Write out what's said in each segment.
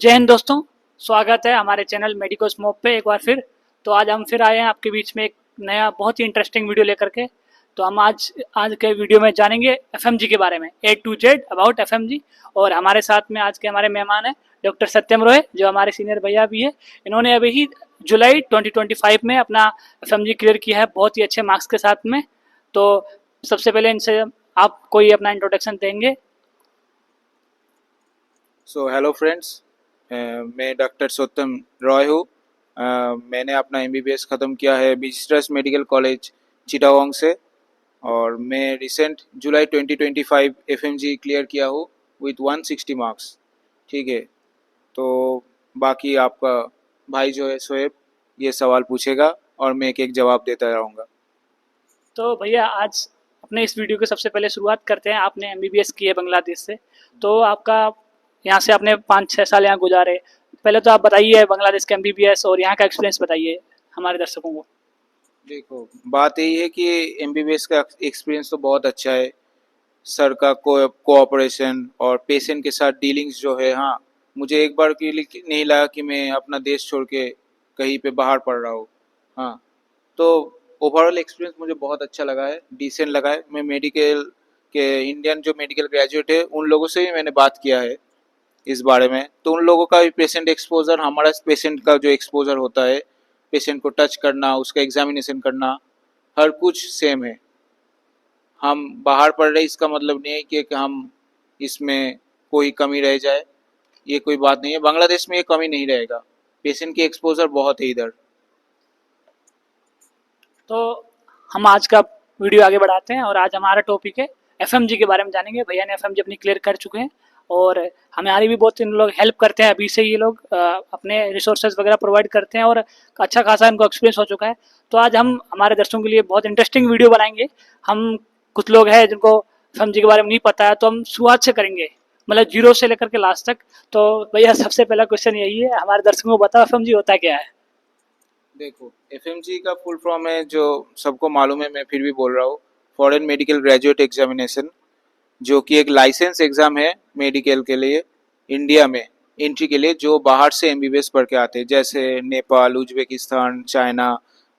जय हिंद दोस्तों। स्वागत है हमारे चैनल मेडिको स्मोक पे एक बार फिर। तो आज हम फिर आए हैं आपके बीच में एक नया बहुत ही इंटरेस्टिंग वीडियो लेकर के। तो हम आज के वीडियो में जानेंगे एफएमजी के बारे में, ए टू जेड अबाउट एफएमजी। और हमारे साथ में आज के हमारे मेहमान हैं डॉक्टर सत्यम रॉय, जो हमारे सीनियर भैया भी है। इन्होंने अभी ही जुलाई 2025 में अपना एफएमजी क्लियर किया है बहुत ही अच्छे मार्क्स के साथ में। तो सबसे पहले इनसे आप कोई अपना इंट्रोडक्शन देंगे। हेलो फ्रेंड्स, मैं डॉक्टर सत्यम रॉय हूँ। मैंने अपना एमबीबीएस ख़त्म किया है विजिटर्स मेडिकल कॉलेज चिटागोंग से, और मैं रिसेंट जुलाई 2025 एफएमजी क्लियर किया हूँ विथ 160 मार्क्स। ठीक है, तो बाकी आपका भाई जो है शोएब ये सवाल पूछेगा और मैं एक एक जवाब देता रहूँगा। तो भैया आज अपने इस वीडियो की सबसे पहले शुरुआत करते हैं। आपने एमबीबीएस की है बांग्लादेश से, तो आपका यहाँ से आपने 5-6 साल यहाँ गुजारे। पहले तो आप बताइए बांग्लादेश का एमबीबीएस और यहाँ का एक्सपीरियंस बताइए हमारे दर्शकों को। देखो, बात यही है कि एमबीबीएस का एक्सपीरियंस तो बहुत अच्छा है। सर का कोऑपरेशन और पेशेंट के साथ डीलिंग्स जो है, हाँ, मुझे एक बार के लिए नहीं लगा कि मैं अपना देश छोड़ के कहीं पे बाहर पढ़ रहा हूँ। हाँ, तो ओवरऑल एक्सपीरियंस मुझे बहुत अच्छा लगा है, डिसेंट लगा है। मैं मेडिकल के इंडियन जो मेडिकल ग्रेजुएट है उन लोगों से भी मैंने बात किया है इस बारे में, तो उन लोगों का भी पेशेंट एक्सपोजर, हमारा पेशेंट का जो एक्सपोजर होता है, पेशेंट को टच करना, उसका एग्जामिनेशन करना, हर कुछ सेम है। हम बाहर पढ़ रहे इसका मतलब नहीं है कि हम इसमें कोई कमी रह जाए, ये कोई बात नहीं है। बांग्लादेश में ये कमी नहीं रहेगा, पेशेंट की एक्सपोजर बहुत है इधर। तो हम आज का वीडियो आगे बढ़ाते हैं और आज हमारा टॉपिक है एफएमजी के बारे में जानेंगे। भैया ने एफएमजी अपनी क्लियर कर चुके हैं और हमारी भी बहुत इन लोग हेल्प करते हैं। अभी से ये लोग अपने रिसोर्सेज वगैरह प्रोवाइड करते हैं और अच्छा खासा इनको एक्सपीरियंस हो चुका है। तो आज हम हमारे दर्शकों के लिए बहुत इंटरेस्टिंग वीडियो बनाएंगे। हम कुछ लोग हैं जिनको एफएमजी के बारे में नहीं पता है, तो हम शुरुआत से करेंगे, मतलब जीरो से लेकर के लास्ट तक। तो भैया सबसे पहला क्वेश्चन यही है, हमारे दर्शकों को बताओ एफएमजी होता क्या है। देखो, एफएमजी का फुल फॉर्म है, जो सबको मालूम है, मैं फिर भी बोल रहा हूँ, फॉरेन मेडिकल ग्रेजुएट एग्जामिनेशन, जो कि एक लाइसेंस एग्जाम है मेडिकल के लिए इंडिया में एंट्री के लिए, जो बाहर से एमबीबीएस पढ़ के आते हैं, जैसे Nepal, Uzbekistan, China,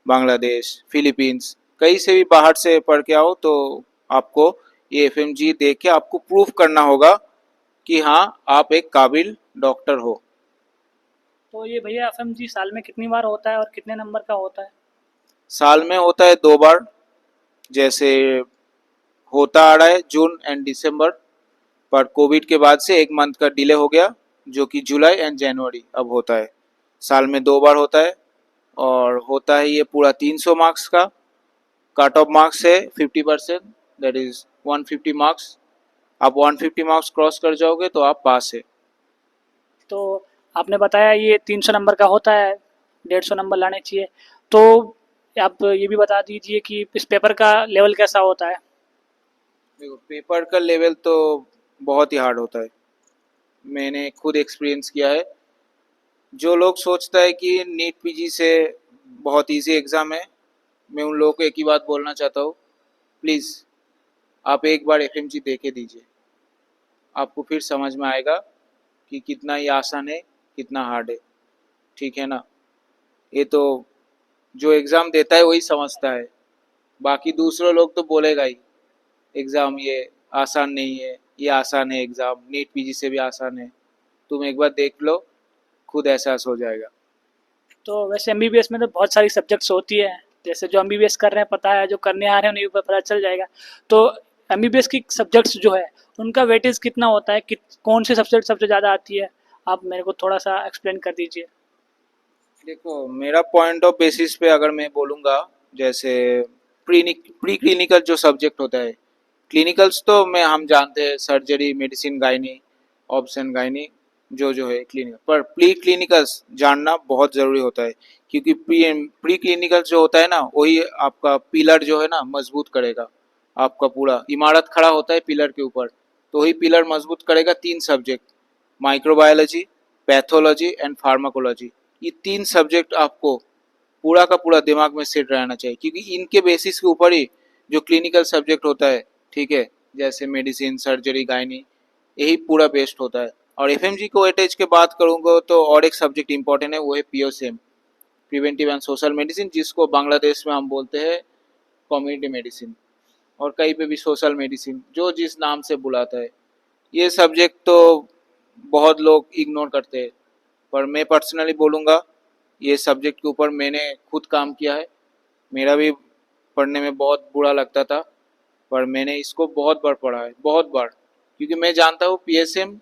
Bangladesh, Philippines, कहीं से भी बाहर से पढ़ के आओ तो आपको ये एफएमजी देख के आपको प्रूफ करना होगा कि हाँ, आप एक काबिल डॉक्टर हो। तो ये भैया एफएमजी साल में कितनी बार होता है और कितने नंबर का होता है। साल में होता है 2 बार, जैसे होता आ रहा है जून एंड दिसंबर, पर कोविड के बाद से 1 मंथ का डिले हो गया, जो कि जुलाई एंड जनवरी अब होता है। साल में 2 बार होता है, और होता है ये पूरा 300 मार्क्स का। कट ऑफ मार्क्स है 50%, दैट इज 150 मार्क्स। आप 150 मार्क्स क्रॉस कर जाओगे तो आप पास है। तो आपने बताया ये 300 नंबर का होता है, 150 नंबर लाने चाहिए। तो आप ये भी बता दीजिए कि इस पेपर का लेवल कैसा होता है। देखो, पेपर का लेवल तो बहुत ही हार्ड होता है, मैंने खुद एक्सपीरियंस किया है। जो लोग सोचता है कि नीट पीजी से बहुत इजी एग्ज़ाम है, मैं उन लोगों को एक ही बात बोलना चाहता हूँ, प्लीज़ आप एक बार एफएमजी दे के दीजिए, आपको फिर समझ में आएगा कि कितना ये आसान है, कितना हार्ड है। ठीक है ना? ये तो जो एग्ज़ाम देता है वही समझता है, बाकी दूसरे लोग तो बोलेगा ही एग्ज़ाम ये आसान नहीं है, ये आसान है, एग्ज़ाम नीट पीजी से भी आसान है। तुम एक बार देख लो, खुद एहसास हो जाएगा। तो वैसे एमबीबीएस में तो बहुत सारी सब्जेक्ट्स होती है, जैसे जो एमबीबीएस कर रहे हैं पता है, जो करने आ रहे हैं उन्हें भी पता चल जाएगा। तो एमबीबीएस की सब्जेक्ट्स जो है उनका वेटेज कितना होता है, कौन सी सब्जेक्ट सबसे ज़्यादा आती है, आप मेरे को थोड़ा सा एक्सप्लेन कर दीजिए। देखो, मेरा पॉइंट ऑफ बेसिस पे अगर मैं बोलूँगा, जैसे प्री क्लिनिकल जो सब्जेक्ट होता है, क्लिनिकल्स तो मैं हम जानते हैं, surgery, medicine, gynae, option gynae, जो जो है क्लिनिकल, पर प्री क्लिनिकल्स जानना बहुत ज़रूरी होता है, क्योंकि प्री क्लिनिकल जो होता है ना, वही आपका पिलर जो है ना मजबूत करेगा। आपका पूरा इमारत खड़ा होता है पिलर के ऊपर, तो वही पिलर मजबूत करेगा 3 subject, microbiology, pathology and pharmacology. ये 3 सब्जेक्ट आपको पूरा का पूरा दिमाग में सेट रहना चाहिए, क्योंकि इनके बेसिस के ऊपर ही जो क्लिनिकल सब्जेक्ट होता है, ठीक है, जैसे मेडिसिन, सर्जरी, गायनी, यही पूरा बेस्ड होता है। और एफएमजी को वेटेज के बात करूँगा तो और एक सब्जेक्ट इंपॉर्टेंट है, वो है पीओसीएम, प्रिवेंटिव एंड सोशल मेडिसिन, जिसको बांग्लादेश में हम बोलते हैं कम्युनिटी मेडिसिन, और कहीं पे भी सोशल मेडिसिन, जो जिस नाम से बुलाता है। ये सब्जेक्ट तो बहुत लोग इग्नोर करते हैं, पर मैं पर्सनली बोलूँगा ये सब्जेक्ट के ऊपर मैंने खुद काम किया है। मेरा भी पढ़ने में बहुत बुरा लगता था, पर मैंने इसको बहुत बार पढ़ा है, बहुत बार, क्योंकि मैं जानता हूँ पीएसएम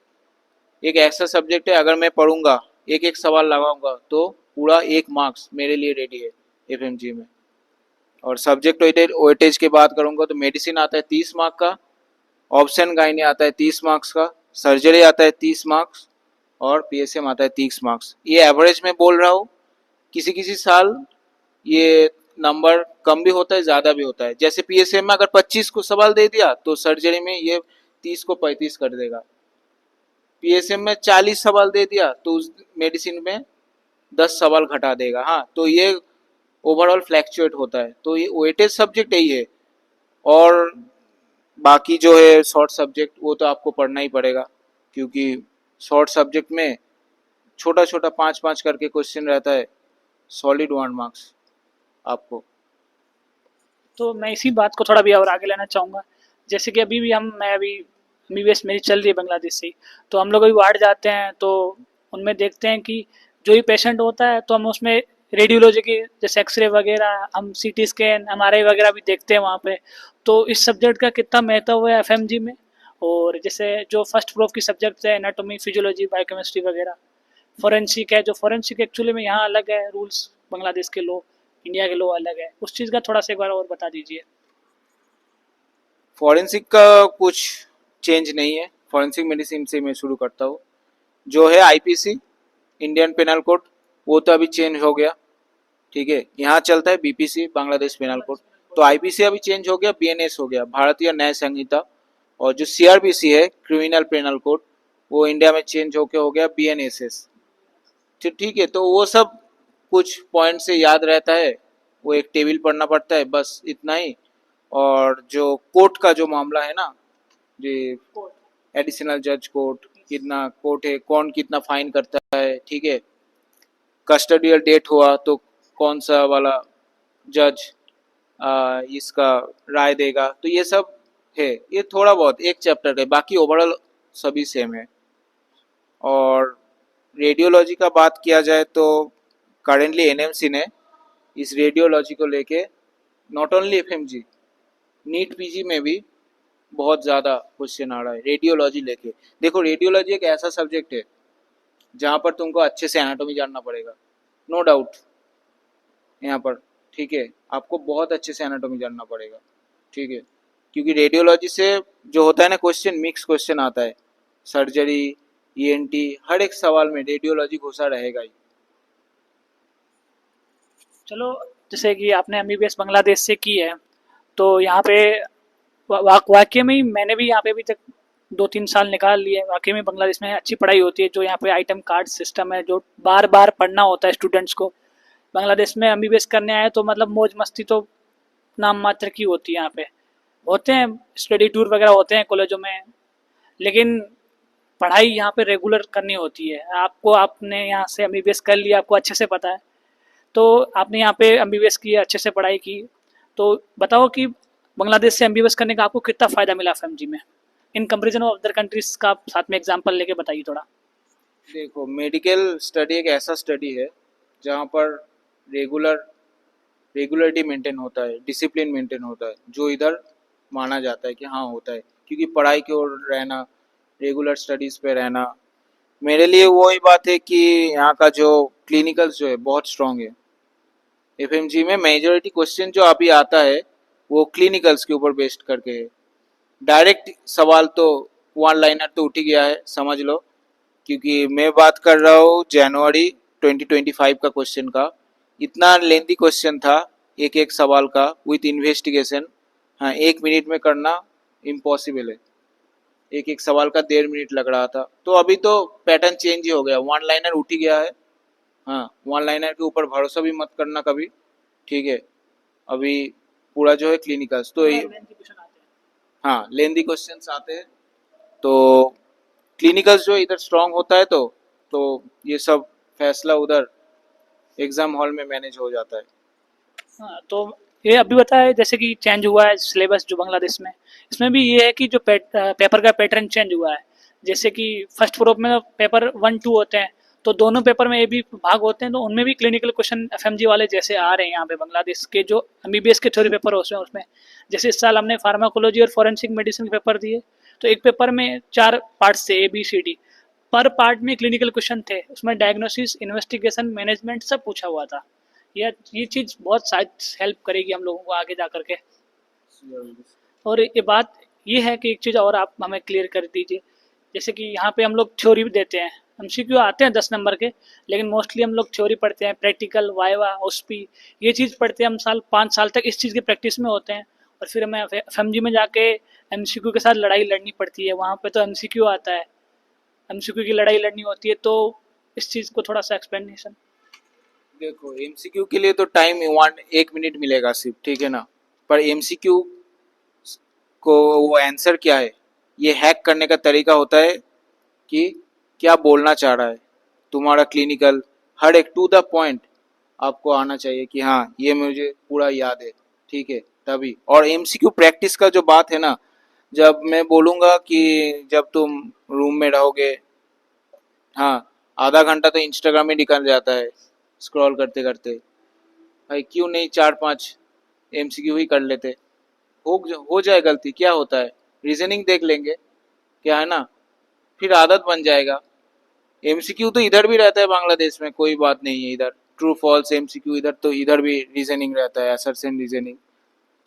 एक ऐसा सब्जेक्ट है, अगर मैं पढ़ूंगा, एक एक सवाल लगाऊंगा, तो पूरा 1 मार्क्स मेरे लिए रेडी है एफएमजी में। और सब्जेक्ट वेटेज की बात करूंगा तो मेडिसिन आता है 30 मार्क का, ऑप्शन गाइनी आता है 30 मार्क्स का, सर्जरी आता है 30 मार्क्स, और पीएसएम आता है 30 मार्क्स। ये एवरेज में बोल रहा हूँ, किसी किसी साल ये नंबर कम भी होता है, ज़्यादा भी होता है। जैसे पीएसएम में अगर 25 को सवाल दे दिया तो सर्जरी में ये 30 को 35 कर देगा। पीएसएम में 40 सवाल दे दिया तो उस मेडिसिन में 10 सवाल घटा देगा। हाँ, तो ये ओवरऑल फ्लैक्चुएट होता है, तो ये वेटेज सब्जेक्ट यही है। और बाकी जो है शॉर्ट सब्जेक्ट, वो तो आपको पढ़ना ही पड़ेगा, क्योंकि शॉर्ट सब्जेक्ट में छोटा छोटा 5-5 करके क्वेश्चन रहता है, सॉलिड 1 मार्क्स आपको। तो मैं इसी बात को थोड़ा भी और आगे लेना चाहूँगा। जैसे कि अभी भी मैं अभी एमबीबीएस मेरी चल रही है बांग्लादेश से ही, तो हम लोग अभी वार्ड जाते हैं तो उनमें देखते हैं कि जो भी पेशेंट होता है तो हम उसमें रेडियोलॉजी की जैसे एक्सरे वगैरह, हम सीटी स्कैन, एमआरआई वगैरह भी देखते हैं वहाँ पे। तो इस सब्जेक्ट का कितना महत्व है एफएमजी में। और जैसे जो फर्स्ट प्रूफ की सब्जेक्ट है एनाटॉमी, फिजियोलॉजी, बायोकेमिस्ट्री वगैरह, फोरेंसिक है, जो फोरेंसिक एक्चुअली में यहाँ अलग है रूल्स, बांग्लादेश के लॉ, इंडिया के लॉ अलग है, उस चीज़ का थोड़ा सा एक बार और बता दीजिए। फॉरेंसिक का कुछ चेंज नहीं है, फॉरेंसिक मेडिसिन से मैं शुरू करता हूँ। जो है आईपीसी, इंडियन पेनल कोड, वो तो अभी चेंज हो गया, ठीक है। यहाँ चलता है बीपीसी, बांग्लादेश पेनल कोड। तो आईपीसी अभी चेंज हो गया, बीएनएस हो गया, भारतीय न्याय संहिता। और जो सीआरपीसी है, क्रिमिनल पेनल कोड, वो इंडिया में चेंज होके हो गया बीएनएसएस। ठीक है, तो वो सब कुछ पॉइंट से याद रहता है, वो एक टेबल पढ़ना पड़ता है, बस इतना ही। और जो कोर्ट का जो मामला है ना, जी, एडिशनल जज कोर्ट, कितना कोर्ट है, कौन कितना फाइन करता है, ठीक है। कस्टडियल डेट हुआ तो कौन सा वाला जज इसका राय देगा, तो ये सब है। ये थोड़ा बहुत एक चैप्टर है, बाकी ओवरऑल सभी सेम है। और रेडियोलॉजी का बात किया जाए तो करेंटली एनएमसी ने इस रेडियोलॉजी को लेके not only FMG, NEET PG में भी बहुत ज़्यादा क्वेश्चन आ रहा है रेडियोलॉजी लेके। देखो, रेडियोलॉजी एक ऐसा सब्जेक्ट है जहाँ पर तुमको अच्छे से एनाटॉमी जानना पड़ेगा, नो डाउट यहाँ पर, ठीक है। आपको बहुत अच्छे से एनाटॉमी जानना पड़ेगा, ठीक है, क्योंकि रेडियोलॉजी से जो होता है ना क्वेश्चन, मिक्स क्वेश्चन आता है, सर्जरी, ईएनटी, हर एक सवाल में रेडियोलॉजी घुसा रहेगा ही। चलो, जैसे कि आपने एमबीबीएस बांग्लादेश से की है, तो यहाँ पे वाकई में ही मैंने भी यहाँ पे अभी तक 2-3 साल निकाल लिए। वाकई में बांग्लादेश में अच्छी पढ़ाई होती है, जो यहाँ पे आइटम कार्ड सिस्टम है, जो बार बार पढ़ना होता है स्टूडेंट्स को। बांग्लादेश में एमबीबीएस करने आए तो मतलब मौज मस्ती तो नाम मात्र की होती है। यहाँ पे होते हैं स्टडी टूर वगैरह होते हैं कॉलेजों में, लेकिन पढ़ाई यहाँ पे रेगुलर करनी होती है। आपको, आपने यहाँ से एमबीबीएस कर लिया, आपको अच्छे से पता है, तो आपने यहाँ पे एमबीबीएस की, अच्छे से पढ़ाई की, तो बताओ कि बांग्लादेश से एमबीबीएस करने का आपको कितना फ़ायदा मिला एफएमजी में in comparison of other countries का। साथ में एग्जांपल लेके बताइए थोड़ा। देखो, मेडिकल स्टडी एक ऐसा स्टडी है जहाँ पर रेगुलर रेगुलरिटी मेंटेन होता है, डिसिप्लिन मेंटेन होता है, जो इधर माना जाता है कि हाँ होता है, क्योंकि पढ़ाई की ओर रहना, रेगुलर स्टडीज़ पे रहना, मेरे लिए वही बात है कि यहाँ का जो क्लिनिकल्स जो है बहुत स्ट्रांग है। एफएमजी में मेजॉरिटी क्वेश्चन जो अभी आता है वो क्लिनिकल्स के ऊपर बेस्ड करके है। डायरेक्ट सवाल तो 1 लाइनर तो उठ ही गया है, समझ लो, क्योंकि मैं बात कर रहा हूँ जनवरी 2025 का क्वेश्चन का। इतना लेंथी क्वेश्चन था, एक एक सवाल का विथ इन्वेस्टिगेशन। हाँ, 1 मिनट में करना इम्पॉसिबल है, एक एक सवाल का 1.5 मिनट लग रहा था। तो अभी तो पैटर्न चेंज ही हो गया, 1 लाइनर उठ ही गया है। हाँ, 1 लाइनर के ऊपर भरोसा भी मत करना कभी, ठीक है। अभी पूरा जो है क्लिनिकल्स तो हाँ, लेंदी क्वेश्चंस आते हैं। तो क्लिनिकल्स जो इधर स्ट्रांग होता है तो ये सब फैसला उधर एग्जाम हॉल में मैनेज हो जाता है। हाँ, तो ये अभी बताया जैसे कि चेंज हुआ है सिलेबस जो बांग्लादेश में, इसमें भी ये है कि जो पेपर का पैटर्न चेंज हुआ है। जैसे कि फर्स्ट प्रोप में पेपर 1-2 होते हैं, तो दोनों पेपर में ये भी भाग होते हैं, तो उनमें भी क्लिनिकल क्वेश्चन एफएमजी वाले जैसे आ रहे हैं यहाँ पे बांग्लादेश के जो एमबीबीएस के थ्योरी पेपर होते हैं उसमें। जैसे इस साल हमने फार्माकोलॉजी और फॉरेंसिक मेडिसिन के पेपर दिए, तो एक पेपर में 4 पार्ट्स थे ABCD, पर पार्ट में क्लिनिकल क्वेश्चन थे, उसमें डायग्नोसिस, इन्वेस्टिगेशन, मैनेजमेंट सब पूछा हुआ था। ये चीज़ बहुत शायद हेल्प करेगी हम लोगों को आगे जा करके। और ये बात ये है कि एक चीज़ और आप हमें क्लियर कर दीजिए, जैसे कि यहाँ पे हम लोग थ्योरी भी देते हैं, एमसीक्यू आते हैं 10 नंबर के, लेकिन मोस्टली हम लोग थ्योरी पढ़ते हैं, प्रैक्टिकल, वाइवा, ओस्पी, ये चीज़ पढ़ते हैं हम 5 साल तक इस चीज़ की प्रैक्टिस में होते हैं। और फिर हमें एफएमजी में जाके एमसीक्यू के साथ लड़ाई लड़नी पड़ती है, वहाँ पे तो एमसीक्यू आता है, एमसीक्यू की लड़ाई लड़नी होती है। तो इस चीज़ को थोड़ा सा एक्सप्लेनेशन। देखो एमसीक्यू के लिए तो टाइम 1 मिनट मिलेगा सिर्फ, ठीक है ना। पर एमसीक्यू को वो आंसर क्या है, ये हैक करने का तरीका होता है कि क्या बोलना चाह रहा है तुम्हारा क्लिनिकल, हर एक टू द पॉइंट आपको आना चाहिए कि हाँ ये मुझे पूरा याद है, ठीक है तभी। और एमसीक्यू प्रैक्टिस का जो बात है ना, जब मैं बोलूँगा कि जब तुम रूम में रहोगे, हाँ आधा घंटा तो इंस्टाग्राम में निकल जाता है स्क्रॉल करते करते, भाई क्यों नहीं 4-5 एमसीक्यू ही कर लेते। हो जाए गलती, क्या होता है, रीजनिंग देख लेंगे, क्या है ना, फिर आदत बन जाएगा। एमसीक्यू तो इधर भी रहता है बांग्लादेश में, कोई बात नहीं है, इधर ट्रू फॉल्स एमसीक्यू इधर तो इधर भी रीजनिंग रहता है, असर्शन रीजनिंग,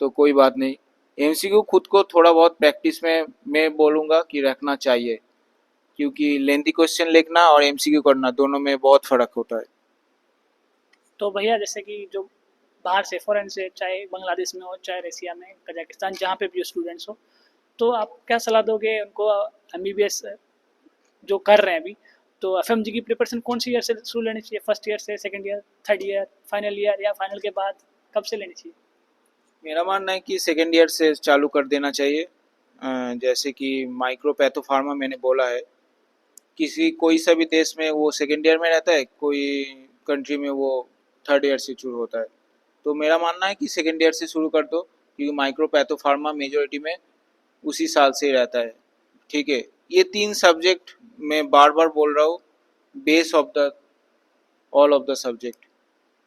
तो कोई बात नहीं। एमसीक्यू खुद को थोड़ा बहुत प्रैक्टिस में मैं बोलूँगा कि रखना चाहिए, क्योंकि लेंथी क्वेश्चन लिखना और एमसीक्यू करना दोनों में बहुत फ़र्क होता है। तो भैया जैसे कि जो बाहर से फॉरेन से, चाहे बांग्लादेश में हो, चाहे रसिया में, कजाकिस्तान, जहाँ पे भी स्टूडेंट्स हो, तो आप क्या सलाह दोगे उनको एमबीबीएस जो कर रहे हैं अभी, तो एफएमजी की प्रिपरेशन कौन सी ईयर से शुरू लेनी चाहिए? फर्स्ट ईयर से, second year, third year, final year, या फाइनल के बाद कब से लेनी चाहिए? मेरा मानना है कि सेकेंड ईयर से चालू कर देना चाहिए। जैसे कि माइक्रोपैथोफार्मा मैंने बोला है, किसी कोई सा भी देश में वो सेकेंड ईयर में रहता है, कोई कंट्री में वो थर्ड ईयर से शुरू होता है। तो मेरा मानना है कि सेकेंड ईयर से शुरू कर दो, क्योंकि माइक्रोपैथोफार्मा मेजोरिटी में उसी साल से ही रहता है, ठीक है। ये 3 सब्जेक्ट मैं बार बार बोल रहा हूँ, base of the all of the subject.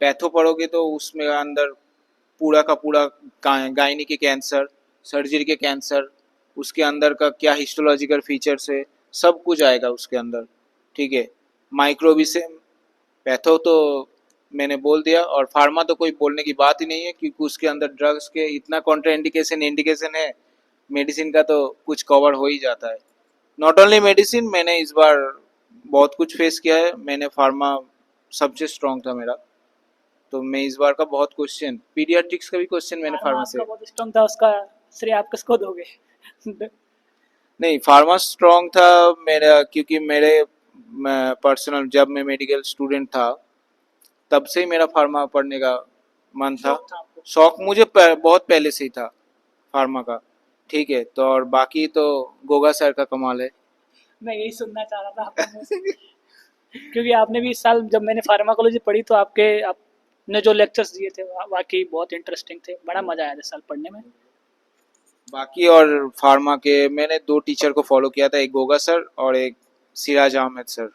Patho पढ़ोगे तो उसमें अंदर पूरा का पूरा गायनी के कैंसर, सर्जरी के कैंसर, उसके अंदर का क्या हिस्टोलॉजिकल फीचर्स है, सब कुछ आएगा उसके अंदर, ठीक है। माइक्रो भी सेम, पैथो तो मैंने बोल दिया, और फार्मा तो कोई बोलने की बात ही नहीं है, क्योंकि उसके अंदर ड्रग्स के इतना कॉन्ट्रा इंडिकेशन इंडिकेशन है, मेडिसिन का तो कुछ कवर हो ही जाता है। नॉट ओनली मेडिसिन, मैंने इस बार बहुत कुछ फेस किया है, मैंने फार्मा सबसे स्ट्रॉन्ग था मेरा, तो मैं इस बार का बहुत क्वेश्चन, पीडियाट्रिक्स का भी क्वेश्चन मैंने फार्मा फार्मा से, आपका बहुत स्ट्रॉन्ग था, उसका श्रेय आप किसको दोगे? नहीं फार्मा स्ट्रॉन्ग था मेरा, क्योंकि मेरे पर्सनल जब मैं मेडिकल स्टूडेंट था तब से ही मेरा फार्मा पढ़ने का मन था। शौक था आपको? शौक मुझे बहुत पहले से ही था फार्मा का, ठीक है। तो और बाकी तो गोगा सर का कमाल है। मैं यही सुनना चाह रहा था आपके मुंह से, क्योंकि आपने भी इस साल जब मैंने फार्माकोलॉजी पढ़ी, तो आपने जो लेक्चर्स दिए थे वाकई बहुत इंटरेस्टिंग थे, बड़ा मजा आया था इस साल पढ़ने में। बाकी और फार्मा के मैंने 2 टीचर को फॉलो किया था, एक गोगा सर और एक सिराज अहमद सर।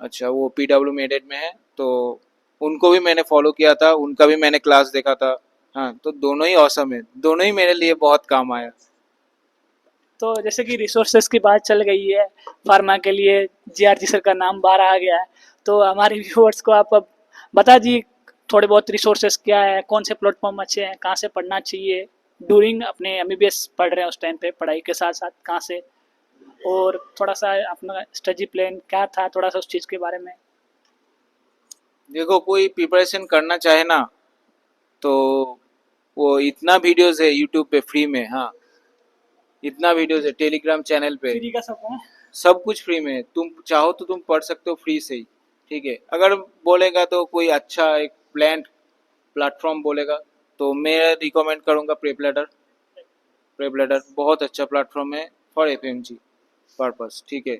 अच्छा वो पीडब्ल्यू मेडेड में है, तो उनको भी मैंने फॉलो किया था, उनका भी मैंने क्लास देखा था। हाँ तो दोनों ही औसम है, दोनों ही मेरे लिए बहुत काम आया। तो जैसे कि रिसोर्सेज की बात चल गई है फार्मा के लिए, जीआरजी सर का नाम बाहर आ गया है, तो हमारे व्यूअर्स को आप अब बता जी थोड़े बहुत रिसोर्सेज क्या है, कौन से प्लेटफॉर्म अच्छे हैं, कहाँ से पढ़ना चाहिए ड्यूरिंग अपने एमबीबीएस पढ़ रहे हैं उस टाइम पे, पढ़ाई के साथ साथ कहाँ से, और थोड़ा सा अपना स्टडी प्लान क्या था, थोड़ा सा उस चीज़ के बारे में। देखो कोई प्रिपरेशन करना चाहे ना, तो वो इतना वीडियोस है यूट्यूब पे फ्री में, हाँ इतना वीडियोस है टेलीग्राम चैनल पे, फ्री का सब है। सब कुछ फ्री में है। तुम चाहो तो तुम पढ़ सकते हो फ्री से ही, ठीक है। अगर बोलेगा तो कोई अच्छा एक प्लेटफॉर्म बोलेगा, तो मैं रिकमेंड करूँगा प्रेपलेटर। प्रेपलेटर बहुत अच्छा प्लेटफॉर्म है फॉर एफएमजी। पर्पस, ठीक है,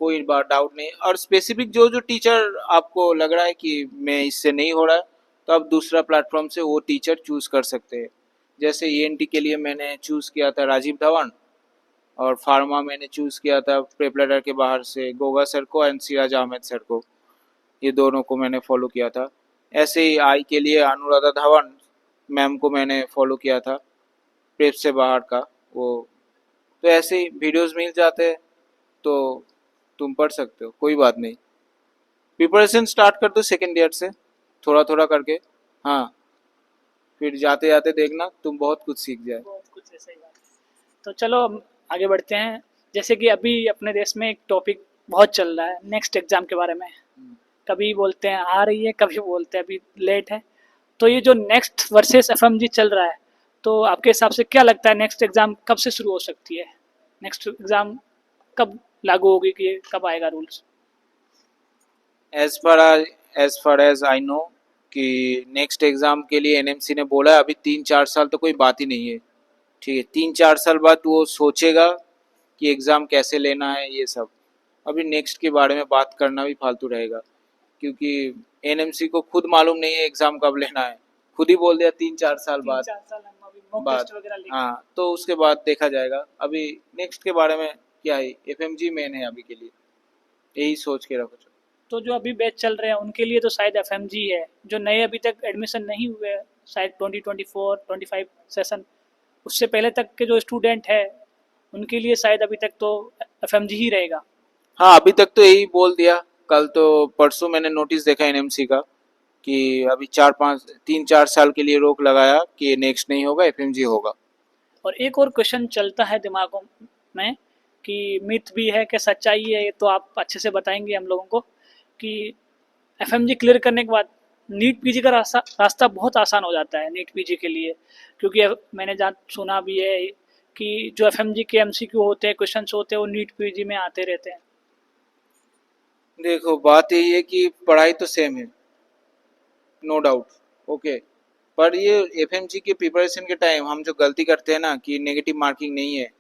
कोई बात डाउट नहीं। और स्पेसिफिक जो जो टीचर आपको लग रहा है कि मैं इससे नहीं हो रहा है, तो आप दूसरा प्लेटफॉर्म से वो टीचर चूज कर सकते हैं। जैसे ईएनटी के लिए मैंने चूज किया था राजीव धवन, और फार्मा मैंने चूज किया था प्रेपलेटर के बाहर से गोगा सर को एंड सिराज अहमद सर को, ये दोनों को मैंने फॉलो किया था। ऐसे ही आई के लिए अनुराधा धवन मैम को मैंने फॉलो किया था, प्रेप से बाहर का वो। तो ऐसे ही वीडियोस मिल जाते हैं, तो तुम पढ़ सकते हो, कोई बात नहीं। प्रिपरेशन स्टार्ट कर दो सेकेंड ईयर से, थोड़ा थोड़ा करके। हाँ, फिर जाते जाते देखना तुम बहुत कुछ सीख जाए। बहुत कुछ ऐसा ही बात है। तो चलो हम आगे बढ़ते हैं। जैसे कि अभी अपने देश में एक टॉपिक बहुत चल रहा है नेक्स्ट एग्जाम के बारे में। कभी बोलते हैं आ रही है, कभी बोलते हैं अभी लेट है। तो ये जो नेक्स्ट वर्सेस एफएमजी चल रहा है, तो आपके हिसाब से क्या लगता है नेक्स्ट एग्जाम कब से शुरू हो सकती है? नेक्स्ट एग्जाम कब लागू होगी कि ये कब आएगा rules? As far as I know कि नेक्स्ट एग्जाम के लिए एनएमसी ने बोला है अभी 3-4 साल तो कोई बात ही नहीं है, ठीक है। 3-4 साल बाद वो सोचेगा कि एग्ज़ाम कैसे लेना है ये सब। अभी नेक्स्ट के बारे में बात करना भी फालतू रहेगा, क्योंकि एनएमसी को खुद मालूम नहीं है एग्ज़ाम कब लेना है। खुद ही बोल दिया 3-4 साल बाद। 3-4 साल हम अभी मॉक बाद टेस्ट वगैरह लेंगे। हाँ, तो उसके बाद देखा जाएगा। अभी नेक्स्ट के बारे में क्या है, एफएमजी मेन है अभी के लिए, यही सोच के रखो। तो जो अभी बैच चल रहे हैं उनके लिए तो शायद एफएमजी है। जो नए अभी तक एडमिशन नहीं हुए हैं, शायद 2024 25 सेशन, उससे पहले तक के जो स्टूडेंट है उनके लिए शायद अभी तक तो एफएमजी ही रहेगा। हाँ, अभी तक तो यही बोल दिया। कल तो परसों मैंने नोटिस देखा एनएमसी का कि अभी 3-4 साल के लिए रोक लगाया कि नेक्स्ट नहीं होगा, एफएमजी होगा। और एक और क्वेश्चन चलता है दिमागों में कि मिथ भी है कि सच्चाई है, ये तो आप अच्छे से बताएंगे हम लोगों को कि एफएमजी क्लियर करने के बाद नीट पीजी का रास्ता बहुत आसान हो जाता है नीट पीजी के लिए। क्योंकि मैंने जहाँ सुना भी है कि जो एफएमजी के एमसीक्यू होते हैं, क्वेश्चन होते हैं, वो नीट पीजी में आते रहते हैं। देखो, बात यही है कि पढ़ाई तो सेम है, नो डाउट, ओके। पर ये एफएमजी के प्रिपरेशन के टाइम हम जो गलती करते हैं ना कि नेगेटिव मार्किंग नहीं है।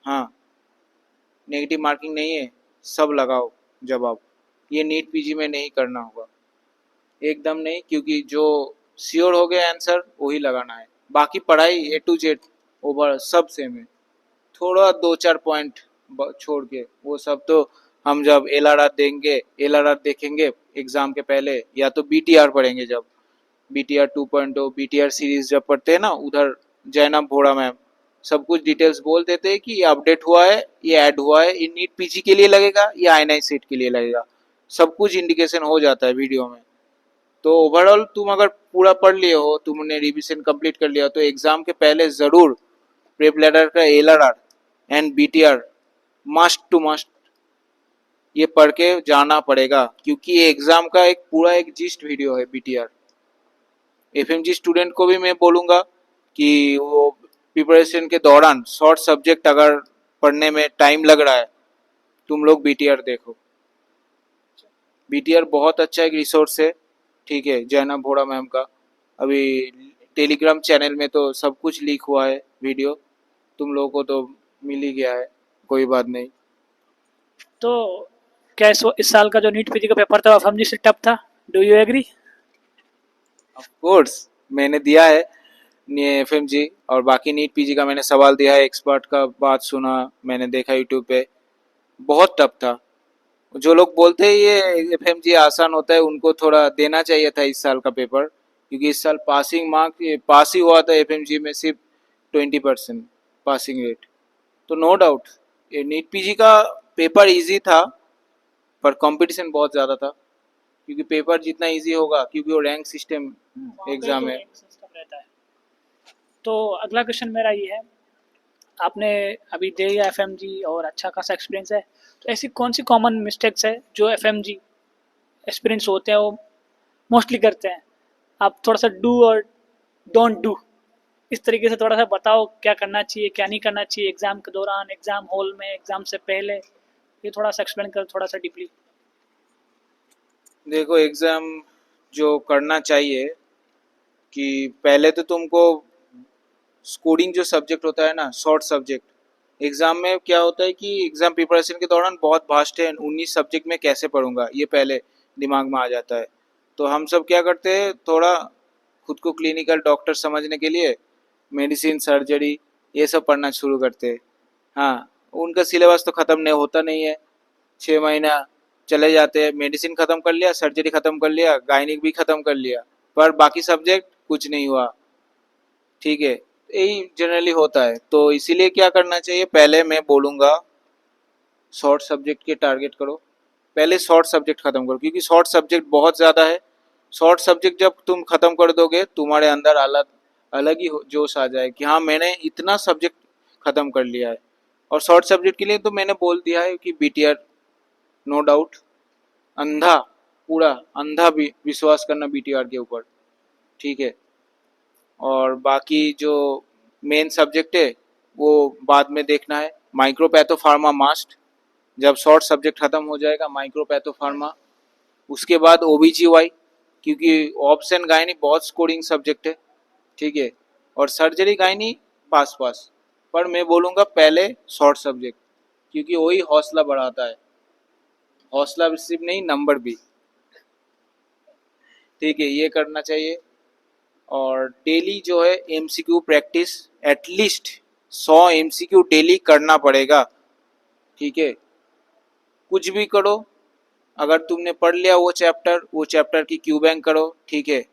हाँ, नेगेटिव मार्किंग नहीं है, सब लगाओ जवाब। ये नीट पीजी में नहीं करना होगा, एकदम नहीं, क्योंकि जो श्योर हो गया आंसर वही लगाना है। बाकी पढ़ाई ए टू जेड ओवर सब सेम है, थोड़ा 2-4 पॉइंट छोड़ के वो सब तो हम जब एलआरआर देखेंगे एग्जाम के पहले, या तो बीटीआर पढ़ेंगे। जब बीटीआर 2.0 बीटीआर सीरीज जब पढ़ते हैं ना, उधर जैनब भोड़ा मैम सब कुछ डिटेल्स बोल देते हैं कि ये अपडेट हुआ है, ये ऐड हुआ है, ये नीट पीजी के लिए लगेगा या आईएनआई सीट के लिए लगेगा, सब कुछ इंडिकेशन हो जाता है वीडियो में। तो ओवरऑल तुम अगर पूरा पढ़ लिए हो, तुमने रिवीजन कंप्लीट कर लिया, तो एग्जाम के पहले जरूर प्रेप लेटर का LRR and BTR must to must ये पढ़ के जाना पड़ेगा, क्योंकि ये एग्जाम का एक पूरा एक जिस्ट वीडियो है बीटीआर। एफएमजी स्टूडेंट को भी मैं बोलूँगा कि वो प्रिपरेशन के दौरान शॉर्ट सब्जेक्ट अगर पढ़ने में टाइम लग रहा है, तुम लोग बीटीआर देखो। बीटीआर बहुत अच्छा एक रिसोर्स है, ठीक है, जैनब भोड़ा मैम का। अभी टेलीग्राम चैनल में तो सब कुछ लीक हुआ है वीडियो, तुम लोगों को तो मिल ही गया है, कोई बात नहीं। तो क्या इस साल का जो नीट पीजी का पेपर था एफएमजी से टफ था? Do you agree? Of course मैंने दिया है एफएमजी, और बाकी नीट पीजी का मैंने सवाल दिया है, एक्सपर्ट का बात सुना, मैंने देखा यूट्यूब पे, बहुत टफ था। जो लोग बोलते हैं ये एफएमजी आसान होता है, उनको थोड़ा देना चाहिए था इस साल का पेपर, क्योंकि इस साल पासिंग मार्क पास ही हुआ था एफएमजी में सिर्फ 20% पासिंग रेट। तो नो डाउट ये नीट पीजी का पेपर इजी था, पर कंपटीशन बहुत ज़्यादा था, क्योंकि पेपर जितना इजी होगा, क्योंकि वो रैंक सिस्टम एग्ज़ाम है। रहता है। तो अगला क्वेश्चन मेरा ये है, आपने अभी दे दिया एफएमजी और अच्छा खासा एक्सपीरियंस है, तो ऐसी कौन सी कॉमन मिस्टेक्स है जो एफएमजी एक्सपीरियंस होते हैं वो मोस्टली करते हैं? आप थोड़ा सा डू और डोंट डू इस तरीके से थोड़ा सा बताओ, क्या करना चाहिए क्या नहीं करना चाहिए एग्जाम के दौरान, एग्जाम हॉल में, एग्जाम से पहले, ये थोड़ा सा एक्सप्लेन कर थोड़ा सा डीपली। देखो, एग्ज़ाम जो करना चाहिए कि पहले तो तुमको स्कोरिंग जो सब्जेक्ट होता है ना, शॉर्ट सब्जेक्ट, एग्ज़ाम में क्या होता है कि एग्ज़ाम प्रिपरेशन के दौरान बहुत वास्ट है, 19 सब्जेक्ट में कैसे पढ़ूंगा, ये पहले दिमाग में आ जाता है। तो हम सब क्या करते हैं, थोड़ा खुद को क्लिनिकल डॉक्टर समझने के लिए मेडिसिन, सर्जरी ये सब पढ़ना शुरू करते हैं। हाँ, उनका सिलेबस तो ख़त्म नहीं होता नहीं है, 6 महीना चले जाते हैं, मेडिसिन ख़त्म कर लिया, सर्जरी ख़त्म कर लिया, गायनिक भी ख़त्म कर लिया, पर बाकी सब्जेक्ट कुछ नहीं हुआ। ठीक है, यही जनरली होता है। तो इसीलिए क्या करना चाहिए, पहले मैं बोलूँगा शॉर्ट सब्जेक्ट के टारगेट करो, पहले शॉर्ट सब्जेक्ट ख़त्म करो, क्योंकि शॉर्ट सब्जेक्ट बहुत ज़्यादा है। शॉर्ट सब्जेक्ट जब तुम ख़त्म कर दोगे, तुम्हारे अंदर अलग अलग ही जोश आ जाए कि हाँ मैंने इतना सब्जेक्ट ख़त्म कर लिया है। और शॉर्ट सब्जेक्ट के लिए तो मैंने बोल दिया है कि बीटीआर, नो डाउट, अंधा, पूरा अंधा भी विश्वास करना बीटीआर के ऊपर। ठीक है, और बाकी जो मेन सब्जेक्ट है वो बाद में देखना है। माइक्रोपैथो फार्मा मास्ट, जब शॉर्ट सब्जेक्ट खत्म हो जाएगा माइक्रोपैथो फार्मा, उसके बाद ओबीजीवाई, क्योंकि ऑप्शन गायनी बहुत स्कोरिंग सब्जेक्ट है। ठीक है, और सर्जरी गायनी पास पास, पर मैं बोलूँगा पहले शॉर्ट सब्जेक्ट, क्योंकि वही हौसला बढ़ाता है, हौसला सिर्फ नहीं नंबर भी। ठीक है, ये करना चाहिए। और डेली जो है MCQ practice, at least 100 MCQ daily करना पड़ेगा। ठीक है, कुछ भी करो, अगर तुमने पढ़ लिया वो चैप्टर की क्यू बैंक करो। ठीक है,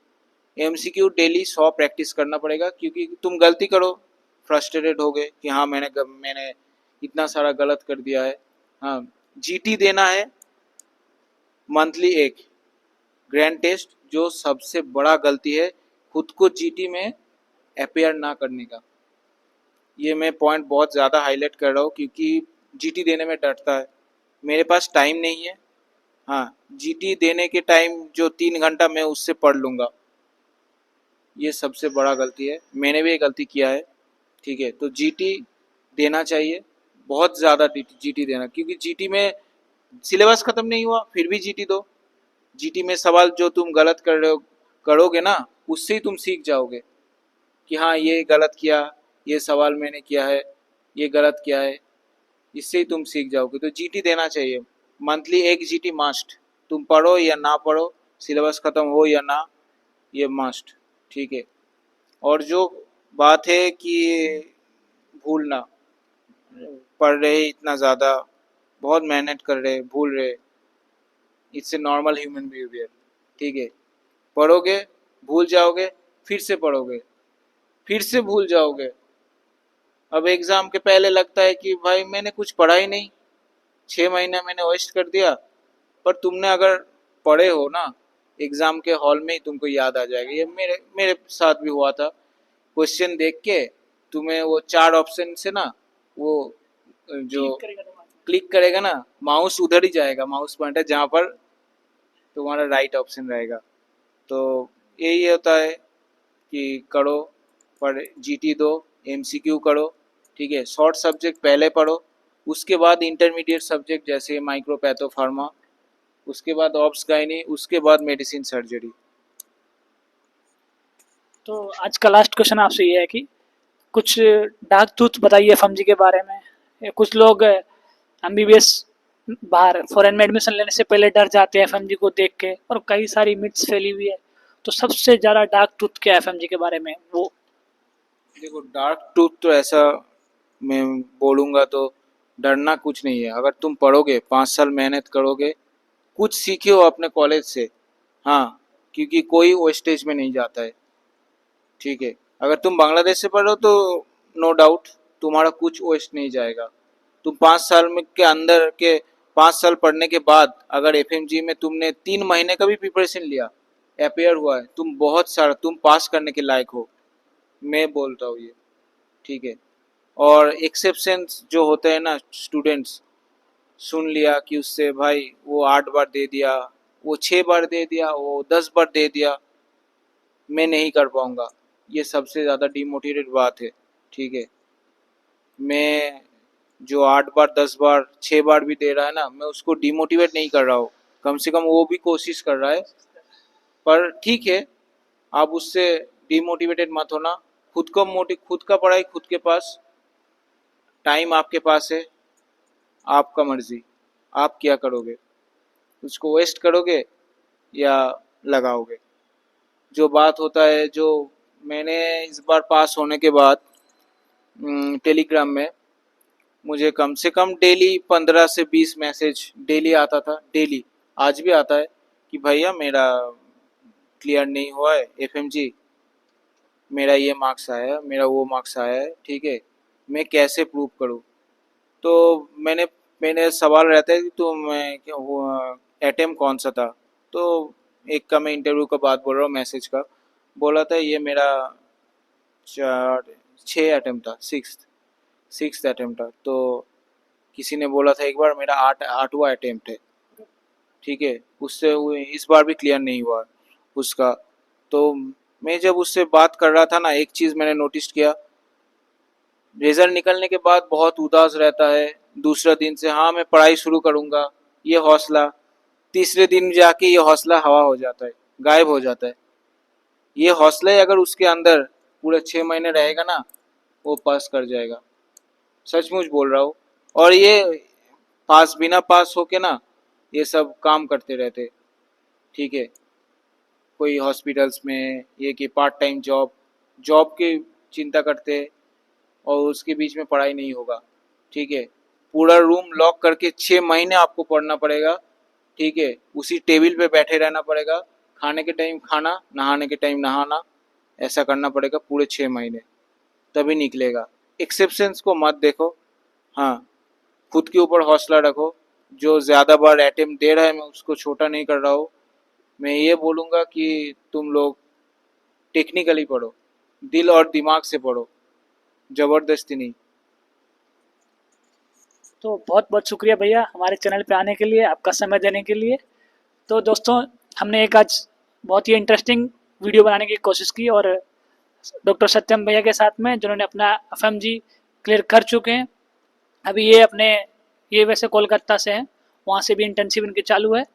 एमसीक्यू डेली 100 प्रैक्टिस करना पड़ेगा, क्योंकि तुम गलती करो फ्रस्ट्रेटेड हो गए कि हाँ मैंने इतना सारा गलत कर दिया है। हाँ, जीटी देना है मंथली एक, ग्रैंड टेस्ट, जो सबसे बड़ा गलती है खुद को जीटी में अपेयर ना करने का। ये मैं पॉइंट बहुत ज़्यादा हाईलाइट कर रहा हूँ, क्योंकि जीटी देने में डरता है, मेरे पास टाइम नहीं है। हाँ, जीटी देने के टाइम जो 3 घंटा मैं उससे पढ़ लूँगा, ये सबसे बड़ा गलती है, मैंने भी ये गलती किया है। ठीक है, तो जीटी देना चाहिए, बहुत ज़्यादा जीटी देना, क्योंकि जीटी में सिलेबस ख़त्म नहीं हुआ फिर भी जीटी दो। जीटी में सवाल जो तुम गलत कर रहे हो करोगे ना, उससे ही तुम सीख जाओगे कि हाँ ये गलत किया, ये सवाल मैंने किया है, ये गलत किया है, इससे ही तुम सीख जाओगे। तो जीटी देना चाहिए, मंथली एक जीटी मस्ट, तुम पढ़ो या ना पढ़ो, सिलेबस ख़त्म हो या ना, ये मस्ट। ठीक है, और जो बात है कि भूलना, पढ़ रहे इतना ज़्यादा, बहुत मेहनत कर रहे भूल रहे, it's a normal human behaviour. ठीक है, पढ़ोगे भूल जाओगे, फिर से पढ़ोगे फिर से भूल जाओगे। अब एग्ज़ाम के पहले लगता है कि भाई मैंने कुछ पढ़ा ही नहीं, 6 महीना मैंने वेस्ट कर दिया। पर तुमने अगर पढ़े हो ना, एग्ज़ाम के हॉल में ही तुमको याद आ जाएगा। ये मेरे मेरे साथ भी हुआ था, क्वेश्चन देख के तुम्हें वो 4 ऑप्शन से ना, वो जो क्लिक करेगा तो क्लिक करेगा ना, माउस उधर ही जाएगा, माउस पॉइंटर जहाँ पर तुम्हारा राइट ऑप्शन रहेगा। तो यही होता है कि करो, पर जीटी दो, एमसीक्यू करो। ठीक है, शॉर्ट सब्जेक्ट पहले पढ़ो, उसके बाद इंटरमीडिएट सब्जेक्ट जैसे माइक्रोपैथो फार्मा, उसके बाद ऑप्स गायनी, उसके बाद मेडिसिन सर्जरी। तो आज का लास्ट क्वेश्चन आपसे ये है कि कुछ डार्क ट्रूथ बताइए एफएमजी के बारे में। कुछ लोग एमबीबीएस बाहर फॉरेन में एडमिशन लेने से पहले डर जाते हैं एफएमजी को देख के, और कई सारी मिथ्स फैली हुई है। तो सबसे ज़्यादा डार्क ट्रूथ क्या है एफएमजी के बारे में, वो देखो, डार्क ट्रूथ तो ऐसा मैं बोलूँगा तो डरना कुछ नहीं है। अगर तुम पढ़ोगे, 5 साल मेहनत करोगे, कुछ सीखे हो अपने कॉलेज से। हाँ, क्योंकि कोई वेस्टेज में नहीं जाता है। ठीक है, अगर तुम बांग्लादेश से पढ़ो तो नो डाउट तुम्हारा कुछ वेस्ट नहीं जाएगा। तुम 5 साल में के अंदर के 5 साल पढ़ने के बाद अगर एफएमजी में तुमने 3 महीने का भी प्रिपरेशन लिया, अपेयर हुआ है, तुम बहुत सारा, तुम पास करने के लायक हो, मैं बोलता हूँ ये। ठीक है, और एक्सेप्शंस जो होते हैं ना, स्टूडेंट्स सुन लिया कि उससे भाई वो 8 बार दे दिया, वो 6 बार दे दिया, वो 10 बार दे दिया, मैं नहीं कर पाऊंगा, ये सबसे ज़्यादा डिमोटिवेटेड बात है। ठीक है, मैं जो 8 बार 10 बार 6 बार भी दे रहा है ना, मैं उसको डिमोटिवेट नहीं कर रहा हूँ, कम से कम वो भी कोशिश कर रहा है। पर ठीक है, आप उससे डिमोटिवेटेड मत होना, खुद का पढ़ाई खुद के पास, टाइम आपके पास है, आपका मर्जी, आप क्या करोगे, उसको वेस्ट करोगे या लगाओगे। जो बात होता है, जो मैंने इस बार पास होने के बाद टेलीग्राम में मुझे कम से कम डेली 15 से 20 मैसेज डेली आता था, डेली, आज भी आता है कि भैया मेरा क्लियर नहीं हुआ है एफएमजी, मेरा ये मार्क्स आया है, मेरा वो मार्क्स आया है, ठीक है, मैं कैसे प्रूव करूँ। तो मैंने मैंने सवाल रहता है कि तो मैं क्या वो अटेम्प्ट कौन सा था। तो एक का मैं इंटरव्यू का बात बोल रहा हूँ, मैसेज का बोला था, ये मेरा 6 अटेम्प्ट था, सिक्स अटेम्प्ट था। तो किसी ने बोला था एक बार मेरा 8वां अटेम्प्ट है, ठीक है, उससे इस बार भी क्लियर नहीं हुआ उसका। तो मैं जब उससे बात कर रहा था ना, एक चीज़ मैंने नोटिस किया, रिजल्ट निकलने के बाद बहुत उदास रहता है, दूसरा दिन से हाँ मैं पढ़ाई शुरू करूँगा, ये हौसला, तीसरे दिन जाके ये हौसला हवा हो जाता है, गायब हो जाता है। ये हौसला अगर उसके अंदर पूरे 6 महीने रहेगा ना, वो पास कर जाएगा, सचमुच बोल रहा हूँ। और ये बिना पास होके ना ये सब काम करते रहते, ठीक है, कोई हॉस्पिटल्स में ये कि पार्ट टाइम जॉब जॉब की चिंता करते हैं, और उसके बीच में पढ़ाई नहीं होगा, ठीक है। पूरा रूम लॉक करके 6 महीने आपको पढ़ना पड़ेगा, ठीक है, उसी टेबल पे बैठे रहना पड़ेगा, खाने के टाइम खाना, नहाने के टाइम नहाना, ऐसा करना पड़ेगा पूरे 6 महीने, तभी निकलेगा। एक्सेप्शंस को मत देखो, हाँ, खुद के ऊपर हौसला रखो। जो ज़्यादा बार अटेम्प्ट दे रहा है, मैं उसको छोटा नहीं कर रहा हूँ, मैं ये बोलूँगा कि तुम लोग टेक्निकली पढ़ो, दिल और दिमाग से पढ़ो, ज़बरदस्ती नहीं। तो बहुत बहुत शुक्रिया भैया हमारे चैनल पे आने के लिए, आपका समय देने के लिए। तो दोस्तों, हमने एक आज बहुत ही इंटरेस्टिंग वीडियो बनाने की कोशिश की, और डॉक्टर सत्यम भैया के साथ में, जिन्होंने अपना एफएमजी क्लियर कर चुके हैं। अभी ये वैसे कोलकाता से हैं, वहाँ से भी इंटर्नशिप इनकी चालू है,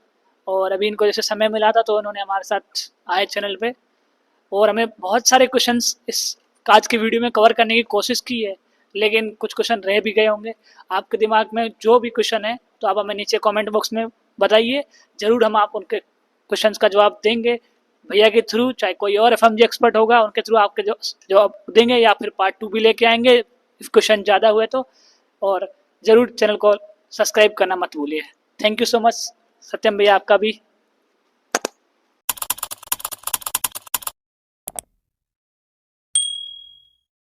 और अभी इनको जैसे समय मिला था तो उन्होंने हमारे साथ आए चैनल पे, और हमें बहुत सारे क्वेश्चंस इस आज की वीडियो में कवर करने की कोशिश की है, लेकिन कुछ क्वेश्चन रह भी गए होंगे। आपके दिमाग में जो भी क्वेश्चन है तो आप हमें नीचे कमेंट बॉक्स में बताइए, ज़रूर हम आप उनके क्वेश्चंस का जवाब देंगे भैया के थ्रू, चाहे कोई और एफएमजी एक्सपर्ट होगा उनके थ्रू आपके जवाब देंगे, या फिर पार्ट 2 भी लेके आएंगे इफ क्वेश्चन ज़्यादा हुए तो। और ज़रूर चैनल को सब्सक्राइब करना मत भूलिए। थैंक यू सो मच सत्यम भैया, आपका भी